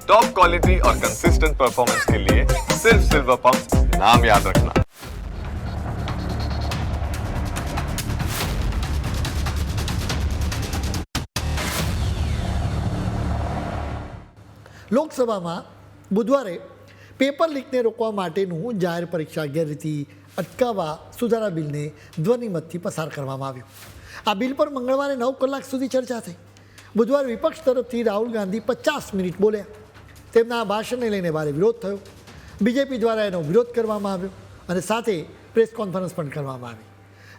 Top quality और consistent performance के लिए सिर्फ सिल्वर पंप नाम याद रखना। લોકસભામાં બુધવારે પેપર લીકને રોકવા માટેનું જાહેર પરીક્ષા ગેરરીતિ અટકાવવા સુધારા બિલને ધ્વનિમતથી પસાર કરવામાં આવ્યું. આ બિલ પર મંગળવારે 9 કલાક સુધી ચર્ચા થઈ. બુધવારે વિપક્ષ તરફથી રાહુલ ગાંધી 50 મિનિટ બોલ્યા. તેમના આ ભાષણને લઈને ભારે વિરોધ થયો. બીજેપી દ્વારા એનો વિરોધ કરવામાં આવ્યો અને સાથે પ્રેસ કોન્ફરન્સ પણ કરવામાં આવી.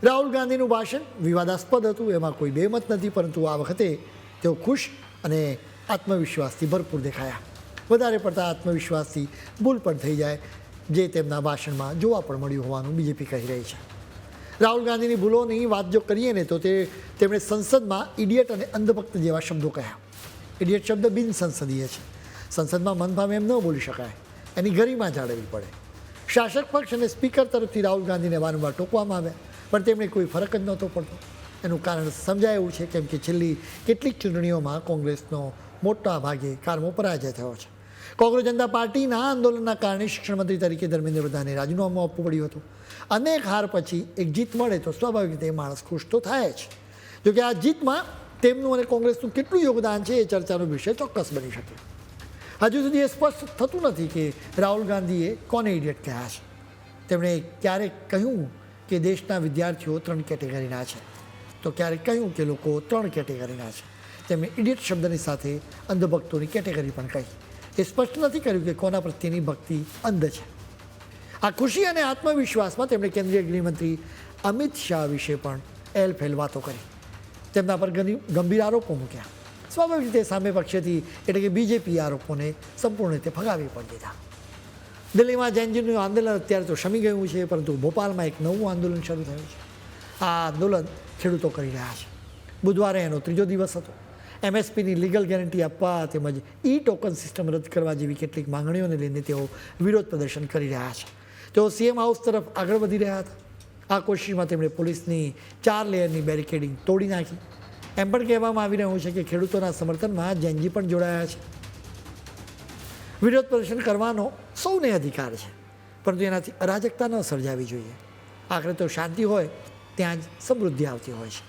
રાહુલ ગાંધીનું ભાષણ વિવાદાસ્પદ હતું, એમાં કોઈ બેમત નથી, પરંતુ આ વખતે તેઓ ખુશ અને આત્મવિશ્વાસથી ભરપૂર દેખાયા. વધારે પડતા આત્મવિશ્વાસથી ભૂલ પણ થઈ જાય, જે તેમના ભાષણમાં જોવા પણ મળ્યું હોવાનું બીજેપી કહી રહી છે. રાહુલ ગાંધીની ભૂલોની વાત જો કરીએ ને તો તેમણે સંસદમાં ઇડિયટ અને અંધભક્ત જેવા શબ્દો કહ્યા. ઇડિયટ શબ્દ બિનસંસદીય છે. સંસદમાં મન ભાવે એમ ન બોલી શકાય, એની ગરિમા જાળવવી પડે. શાસક પક્ષ અને સ્પીકર તરફથી રાહુલ ગાંધીને વારંવાર ટોકવામાં આવ્યા, પણ તેમણે કોઈ ફરક જ નહોતો પડતો. એનું કારણ સમજાય એવું છે, કેમ કે છેલ્લી કેટલીક ચૂંટણીઓમાં કોંગ્રેસનો મોટા ભાગે કારમો પરાજય થયો છે. કોંગ્રેસ જનતા પાર્ટીના આંદોલનના કારણે શિક્ષણ મંત્રી તરીકે ધર્મેન્દ્ર પ્રધાને રાજીનામું આપવું પડ્યું હતું. અનેક હાર પછી એક જીત મળે તો સ્વાભાવિક રીતે માણસ ખુશ તો થાય જ. જોકે આ જીતમાં તેમનું અને કોંગ્રેસનું કેટલું યોગદાન છે એ ચર્ચાનો વિષય ચોક્કસ બની શકે. હજુ સુધી એ સ્પષ્ટ થતું નથી કે રાહુલ ગાંધીએ કોને ઇડિયટ કહ્યા છે. તેમણે ક્યારેક કહ્યું કે દેશના વિદ્યાર્થીઓ 3 કેટેગરીના છે, તો ક્યારેક કહ્યું કે લોકો 3 કેટેગરીના છે. તેમણે ઇડિયટ શબ્દની સાથે અંધભક્તોની કેટેગરી પણ કહી. એ સ્પષ્ટ નથી કર્યું કે કોના પ્રત્યેની ભક્તિ અંધ છે. આ ખુશી અને આત્મવિશ્વાસમાં તેમણે કેન્દ્રીય ગૃહમંત્રી અમિત શાહ વિશે પણ એલફેલ વાતો કરી. તેમના પર ગંભીર આરોપો મૂક્યા. સ્વાભાવિક રીતે સામે પક્ષેથી એટલે કે બીજેપી આરોપોને સંપૂર્ણ રીતે ફગાવી પણ દીધા. દિલ્હીમાં જૈનજીનું આંદોલન અત્યારે તો શમી ગયું છે, પરંતુ ભોપાલમાં એક નવું આંદોલન શરૂ થયું છે. આ આંદોલન ખેડૂતો કરી રહ્યા છે. બુધવારે એનો 3જો દિવસ હતો. MSPની લીગલ ગેરંટી આપવા તેમજ ટોકન સિસ્ટમ રદ કરવા જેવી કેટલીક માંગણીઓને લઈને તેઓ વિરોધ પ્રદર્શન કરી રહ્યા છે. તેઓ CM હાઉસ તરફ આગળ વધી રહ્યા હતા. આ કોશિશમાં તેમણે પોલીસની 4 લેયરની બેરિકેડિંગ તોડી નાખી. એમ પણ કહેવામાં આવી રહ્યું છે કે ખેડૂતોના સમર્થનમાં જૈનજી પણ જોડાયા છે. વિરોધ પ્રદર્શન કરવાનો સૌને અધિકાર છે, પરંતુ એનાથી અરાજકતા ન સર્જાવી જોઈએ. આખરે તો શાંતિ હોય ત્યાં જ સમૃદ્ધિ આવતી હોય છે.